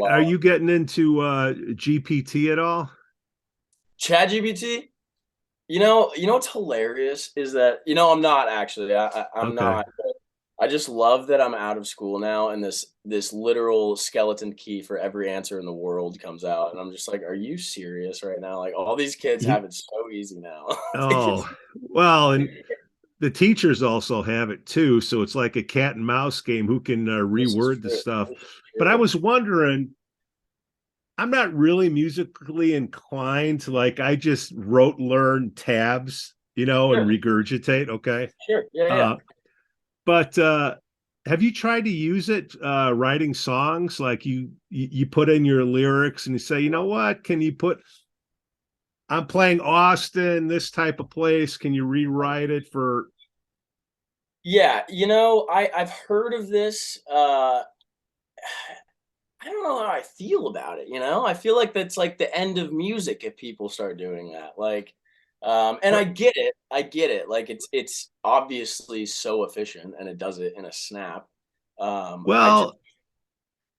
are Wow. you getting into GPT at all? ChatGPT, what's hilarious is that, I'm not actually. I'm Okay. not. But I just love that I'm out of school now, and this literal skeleton key for every answer in the world comes out, and I'm just like, are you serious right now? Like all these kids You, have it so easy now. Like oh, well, and the teachers also have it too. So it's like a cat and mouse game. Who can this is reword the true. stuff? This is But I true. was wondering, I'm not really musically inclined. Like I just wrote, learn tabs, and Sure, regurgitate. Okay. sure. Yeah, yeah. Uh, but have you tried to use it writing songs? Like you put in your lyrics and you say, you know what? Can you put I'm playing Austin, this type of place. Can you rewrite it for Yeah, I've heard of this. I don't know how I feel about it, I feel like that's like the end of music if people start doing that. Like, and I what? get it. I get it. Like it's obviously so efficient and it does it in a snap. I just Well,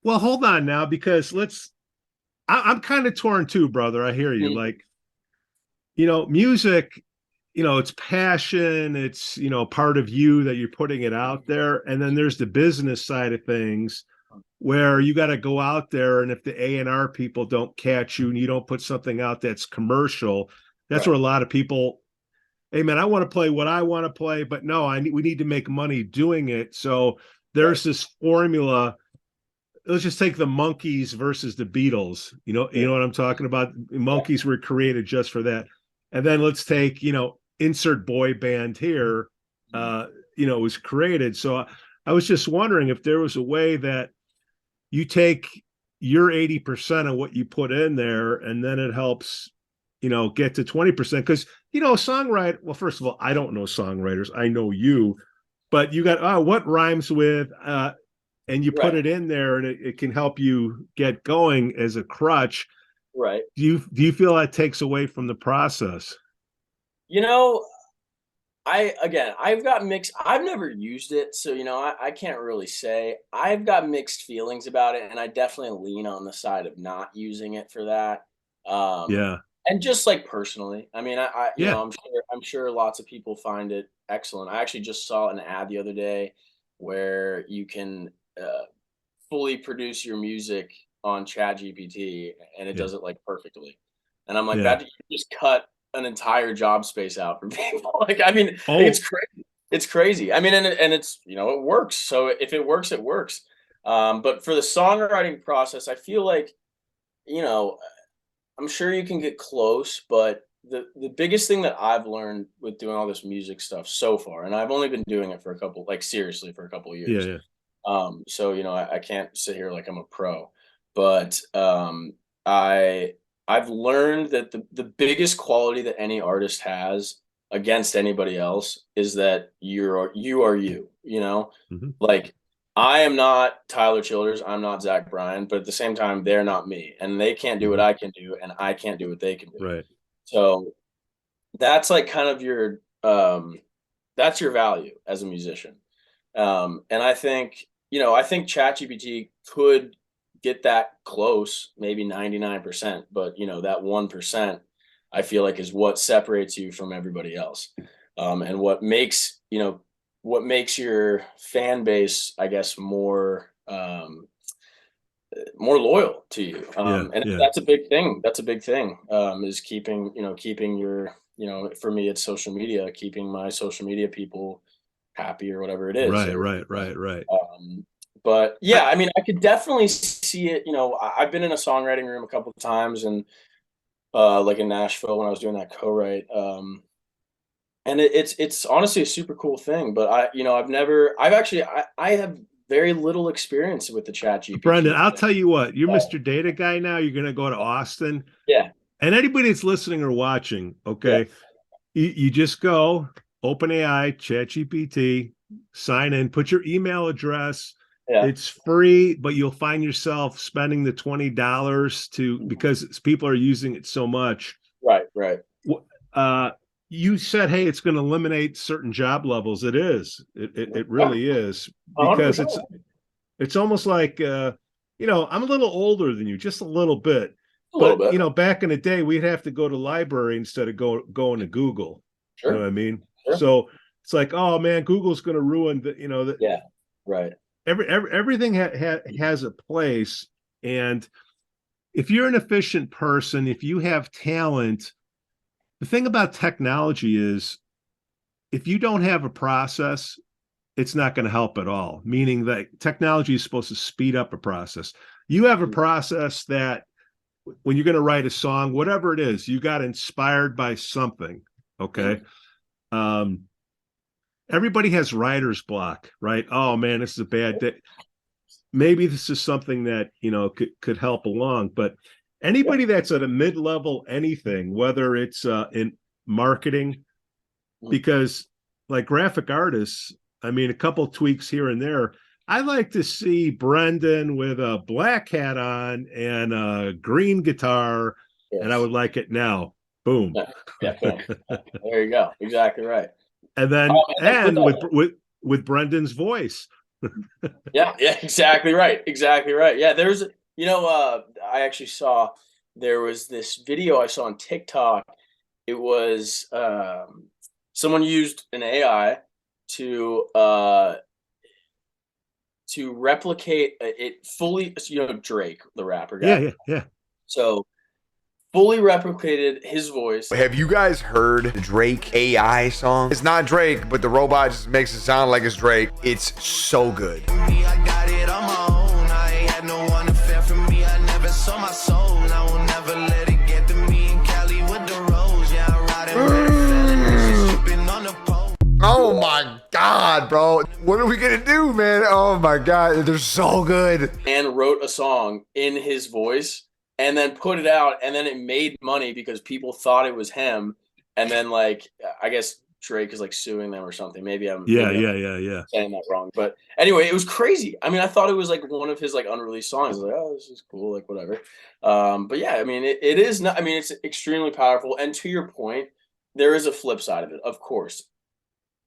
well, hold on now because I'm kind of torn too, brother. I hear you. mm, Like, music, it's passion, it's, part of you that you're putting it out there. And then there's the business side of things where you got to go out there, and if the A&R people don't catch you and you don't put something out that's commercial, that's where right, a lot of people, hey man, I want to play what I want to play, but no, we need to make money doing it. So right, there's this formula. Let's just take the Monkees versus the Beatles. You know sure, what I'm talking about? Monkees were created just for that. And then let's take, insert boy band here, mhm, uh, was created. So I was just wondering if there was a way that you take your 80% of what you put in there and then it helps, get to 20%. Because, songwrite, well, first of all, I don't know songwriters. I know you, but you got, what rhymes with, and you put right, it in there and it can help you get going as a crutch. right. Do you feel that takes away from the process? You know, I've got mixed. I've never used it, so I can't really say. I've got mixed feelings about it, and I definitely lean on the side of not using it for that. Yeah. And just like personally, I mean, Yeah. I'm sure lots of people find it excellent. I actually just saw an ad the other day where you can fully produce your music on ChatGPT, and it Yeah. does it like perfectly. And I'm like, Yeah. that you just cut an entire job space out for people. Like, I mean, it's Oh, crazy. It's crazy. I mean, and it's it works. So if it works, it works. But for the songwriting process, I feel like you know I'm sure you can get close, but the biggest thing that I've learned with doing all this music stuff so far, and I've only been doing it for a couple, like seriously, for a couple of yeah. years. Yeah. So I can't sit here like I'm a pro, but I I've learned that the biggest quality that any artist has against anybody else is that you are you. Mm-hmm. Like I am not Tyler Childers, I'm not Zach Bryan, but at the same time, they're not me, and they can't do what Mm-hmm. I can do, and I can't do what they can do. Right. So that's like kind of that's your value as a musician. And I think ChatGPT could get that close, maybe 99%, but that 1%, I feel like is what separates you from everybody else. And what makes your fan base, I guess, more loyal to you. Yeah. And Yeah. that's a big thing. That's a big thing. Is keeping your, for me, it's social media, keeping my social media people happy or whatever it is. Right. Or, Right. Right. Right. but I, yeah, I mean, I could definitely see it. I've been in a songwriting room a couple of times, and like in Nashville when I was doing that co-write. And it's honestly a super cool thing. But I've have very little experience with the Chat Brendan, GPT. I'll tell you what, you're Mr. Data guy now. You're going to go to Austin. Yeah, And anybody that's listening or watching, yeah, okay, you just go OpenAI, ChatGPT, sign in, put your email address. yeah. It's free, but you'll find yourself spending the $20 to Mhm. because people are using it so much. Right, right. Uh, you said, hey, it's going to eliminate certain job levels. It is. It Yeah, really is because 100%. it's almost like I'm a little older than you, just a little bit. A little But, bit. back in the day, we'd have to go to library instead of going to Google. You know Sure. what I mean? Sure. So it's like, oh man, Google's going to ruin Yeah. Right. everything has a place. And if you're an efficient person, if you have talent, the thing about technology is if you don't have a process, it's not going to help at all. Meaning that technology is supposed to speed up a process. You have a process that when you're going to write a song, whatever it is, you got inspired by something. Okay. Um, Everybody has writer's block, right? Oh man, this is a bad day. Maybe this is something that could help along. But Yeah. anybody that's at a mid-level anything, whether it's in marketing, because like graphic artists, I mean, a couple tweaks here and there. I like to see Brendan with a black hat on and a green guitar, and I Yes. would like it now. Boom. Yeah. Yeah. Boom. There you go. Exactly right. And Oh, then and then put and that. with Brendan's voice. Yeah, yeah, exactly right. Exactly right. Yeah, I actually saw there was this video I saw on TikTok. It was someone used an AI to replicate it fully, Drake, the rapper Yeah, guy. yeah, yeah. So fully replicated his voice. Have you guys heard the Drake AI song? It's not Drake, but the robot just makes it sound like it's Drake. It's so good. I got it on my own. I ain't had no one to fend for me. I never saw my soul. I will never let it get to me. In Cali with the rose. Yeah, I'm riding with a feeling. She's tripping on the pole. Oh my God, bro. What are we gonna do, man? Oh my God, they're so good. And wrote a song in his voice and then put it out, and then it made money because people thought it was him. And then, like, I guess Drake is like suing them or something. Maybe I'm Yeah, saying that wrong. But anyway, it was crazy. I mean, I thought it was like one of his like unreleased songs. I was like, oh, this is cool, like whatever. But yeah, I mean, it is not. I mean, it's extremely powerful. And to your point, there is a flip side of it. Of course,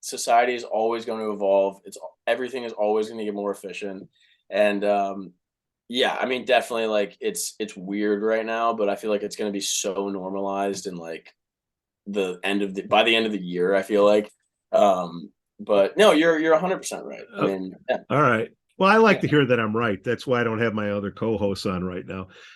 society is always going to evolve. Everything is always going to get more efficient. And yeah, I mean, definitely, like, it's weird right now, but I feel like it's going to be so normalized in like by the end of the year, I feel like. But no, you're 100% right. I mean, yeah. All right. Well, I like Yeah. to hear that I'm right. That's why I don't have my other co-hosts on right now.